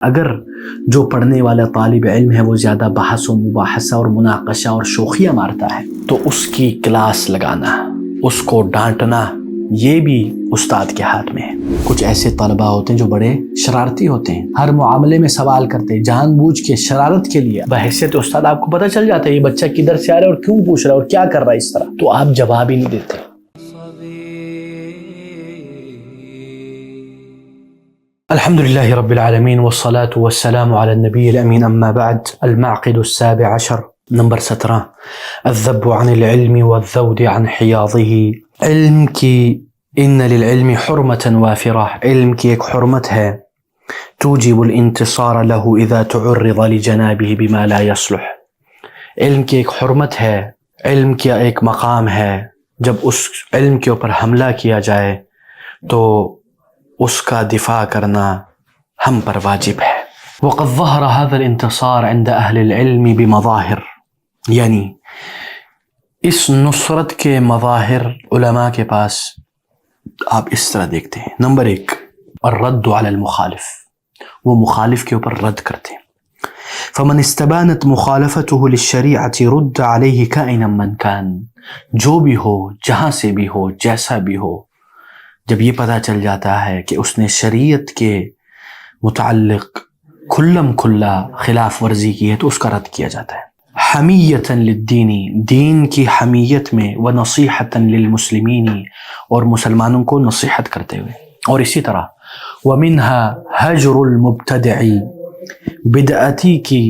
اگر جو پڑھنے والا طالب علم ہے وہ زیادہ بحث و مباحثہ اور مناقشہ اور شوخیاں مارتا ہے تو اس کی کلاس لگانا، اس کو ڈانٹنا، یہ بھی استاد کے ہاتھ میں ہے۔ کچھ ایسے طلباء ہوتے ہیں جو بڑے شرارتی ہوتے ہیں، ہر معاملے میں سوال کرتے ہیں، جان بوجھ کے شرارت کے لیے۔ بحیثیت استاد آپ کو پتہ چل جاتا ہے یہ بچہ کدھر سے آ رہا ہے اور کیوں پوچھ رہا ہے اور کیا کر رہا ہے اس طرح، تو آپ جواب ہی نہیں دیتے۔ الحمد لله رب العالمين والصلاة والسلام على النبي الأمين أما بعد المعقد السابع عشر نمبر 17 الذب عن العلم والذود عن حياضه۔ علم کی ان للعلم حرمة وافرة، علم کی ایک حرمت ہے، توجب الانتصار له اذا تعرض لجنابه بما لا يصلح۔ علم کی ایک حرمت ہے، علم کا ایک مقام ہے، جب اس علم کے اوپر حملہ کیا جائے تو اس کا دفاع کرنا ہم پر واجب ہے۔ وقد ظهر هذا الانتصار عند اہل العلم بمظاہر، یعنی اس نصرت کے مظاہر علماء کے پاس آپ اس طرح دیکھتے ہیں۔ نمبر 1 الرد على المخالف، وہ مخالف کے اوپر رد کرتے ہیں۔ فمن استبانت مخالفته للشریعة رد عليه كائنا من كان، جو بھی ہو، جہاں سے بھی ہو، جیسا بھی ہو، جب یہ پتہ چل جاتا ہے کہ اس نے شریعت کے متعلق کھلم کھلا خلاف ورزی کی ہے تو اس کا رد کیا جاتا ہے۔ حمیتا للدین، دین کی حمیت میں، ونصیحتا للمسلمین، اور مسلمانوں کو نصیحت کرتے ہوئے، اور اسی طرح ومنها حجر المبتدع، بدعتی کی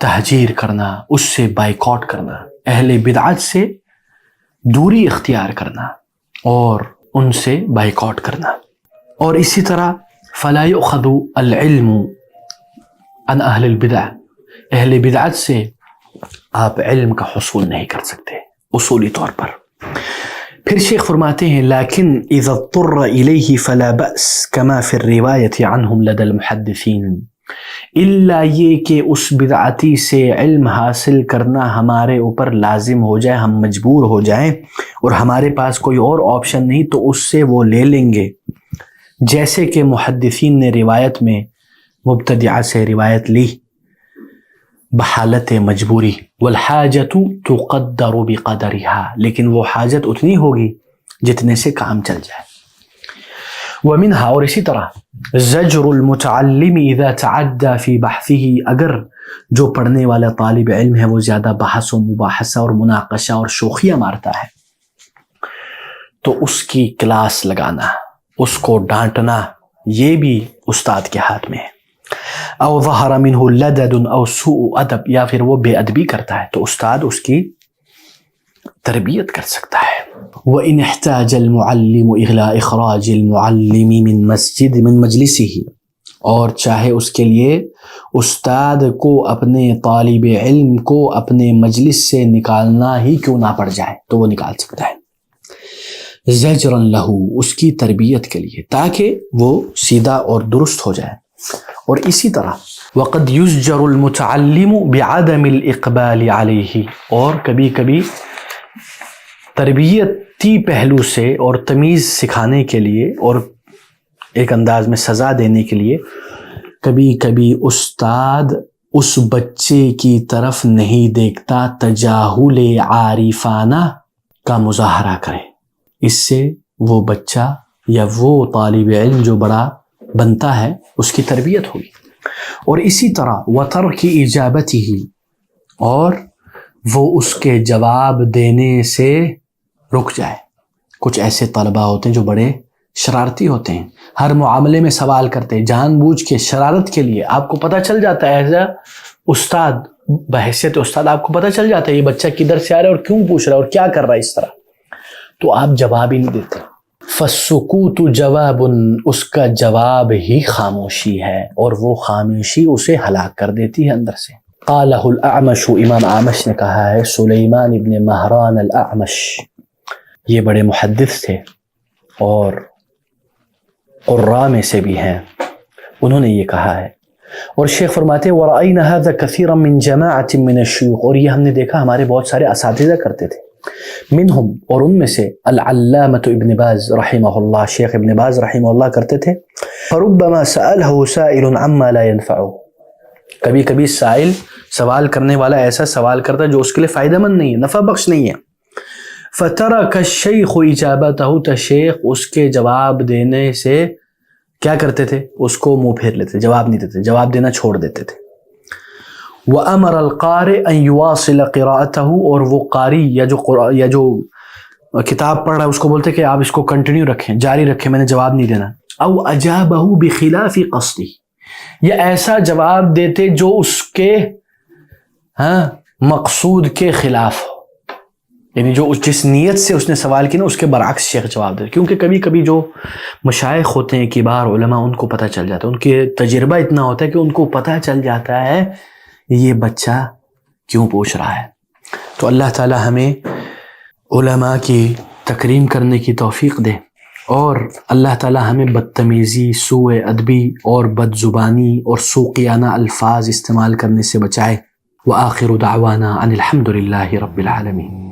تہجیر کرنا، اس سے بائیکاٹ کرنا، اہل بدعت سے دوری اختیار کرنا اور ان سے بائیکاٹ کرنا، اور اسی طرح فلا یؤخذ العلم عن اہل البدع، اہل بدعت سے آپ علم کا حصول نہیں کر سکتے اصولی طور پر۔ پھر شیخ فرماتے ہیں لیکن اذا اضطر الیہ فلا بأس کما فی الروایۃ عنہم لدى المحدثین، الا یہ کہ اس بدعتی سے علم حاصل کرنا ہمارے اوپر لازم ہو جائے، ہم مجبور ہو جائیں اور ہمارے پاس کوئی اور آپشن نہیں تو اس سے وہ لے لیں گے، جیسے کہ محدثین نے روایت میں مبتدعہ سے روایت لی بحالت مجبوری، والحاجت تقدر بقدرها، لیکن وہ حاجت اتنی ہوگی جتنے سے کام چل جائے۔ ومنها، اور اسی طرح زجر المتعلم اذا تعدى في بحثه، اگر جو پڑھنے والا طالب علم ہے وہ زیادہ بحث و مباحثہ اور مناقشہ اور شوخیاں مارتا ہے تو اس کی کلاس لگانا، اس کو ڈانٹنا، یہ بھی استاد کے ہاتھ میں ہے۔ او ظہر منه لدد او سوء ادب، یا پھر وہ بے ادبی کرتا ہے تو استاد اس کی تربیت کر سکتا ہے۔ وَإِنِ احْتَاجَ الْمُعَلِّمُ إِلَىٰ إِخْرَاجِ الْمُعَلِّمِ مِن مَجْلِسِهِ، اور چاہے اس کے لیے استاد کو اپنے طالب علم کو اپنے مجلس سے نکالنا ہی کیوں نہ پڑ جائے تو وہ نکال سکتا ہے، زجراً لہو، اس کی تربیت کے لیے، تاکہ وہ سیدھا اور درست ہو جائے۔ اور اسی طرح وَقَدْ يُزْجَرُ الْمُتَعَلِّمُ بِعَدَمِ الْإِقْبَالِ عَلَيْهِ، اور کبھی کبھی تربیتی پہلو سے اور تمیز سکھانے کے لیے اور ایک انداز میں سزا دینے کے لیے کبھی کبھی استاد اس بچے کی طرف نہیں دیکھتا، تجاہل عارفانہ کا مظاہرہ کرے، اس سے وہ بچہ یا وہ طالب علم جو بڑا بنتا ہے اس کی تربیت ہوگی۔ اور اسی طرح وَتَرْكِ إِجَابَتِهِ، اور وہ اس کے جواب دینے سے رک جائے۔ کچھ ایسے طلباء ہوتے ہیں جو بڑے شرارتی ہوتے ہیں، ہر معاملے میں سوال کرتے ہیں، جان بوجھ کے شرارت کے لیے۔ آپ کو پتہ چل جاتا ہے ایسا استاد، بحیثیت استاد آپ کو پتہ چل جاتا ہے یہ بچہ کدھر سے آ رہا ہے اور کیوں پوچھ رہا ہے اور کیا کر رہا ہے اس طرح، تو آپ جواب ہی نہیں دیتے۔ فالسکوت جواب، اس کا جواب ہی خاموشی ہے، اور وہ خاموشی اسے ہلاک کر دیتی ہے اندر سے۔ قالہ الاعمش، امام اعمش نے کہا ہے، سلیمان ابن مہران الاعمش، یہ بڑے محدث تھے اور قراء میں سے بھی ہیں، انہوں نے یہ کہا ہے۔ اور شیخ فرماتے ہیں وَرَأَيْنَا هَذَا كَثِيرًا مِّن جَمَاعَةٍ مِّنَ الشُّيُوخِ، اور یہ ہم نے دیکھا ہمارے بہت سارے اساتذہ کرتے تھے، منہم، اور ان میں سے العلامۃ ابن باز رحمہ اللہ، شیخ ابن باز رحمہ اللہ کرتے تھے، فربما سأله سائل عما لا ينفعه، کبھی کبھی سائل سوال کرنے والا ایسا سوال کرتا ہے جو اس کے لیے فائدہ مند نہیں ہے، نفع بخش نہیں ہے. فترك الشيخ اجابته، تو شیخ اس کے جواب دینے سے کیا کرتے تھے؟ اس کو منہ پھیر لیتے، جواب نہیں دیتے، جواب دینا چھوڑ دیتے تھے. وامر القارئ ان يواصل قراءته، اور وہ قاری یا جو کتاب پڑھ رہا ہے اس کو بولتے کہ آپ اس کو کنٹینیو رکھیں، جاری رکھیں، میں نے جواب نہیں دینا. او اجابه بخلاف قصده، یا ایسا جواب دیتے جو اس کے مقصود کے خلاف ہو، یعنی جو جس نیت سے اس نے سوال کی نا اس کے برعکس شیخ جواب دے. کیونکہ کبھی کبھی جو مشائخ ہوتے ہیں، کبار علماء، ان کو پتہ چل جاتا ہے، ان کے تجربہ اتنا ہوتا ہے کہ ان کو پتہ چل جاتا ہے یہ بچہ کیوں پوچھ رہا ہے. تو اللہ تعالی ہمیں علماء کی تکریم کرنے کی توفیق دے، اور اللہ تعالی ہمیں بدتمیزی، سوء ادبی اور بد زبانی اور سوقیانہ الفاظ استعمال کرنے سے بچائے. وآخر دعوانا ان الحمد للہ رب العالمین.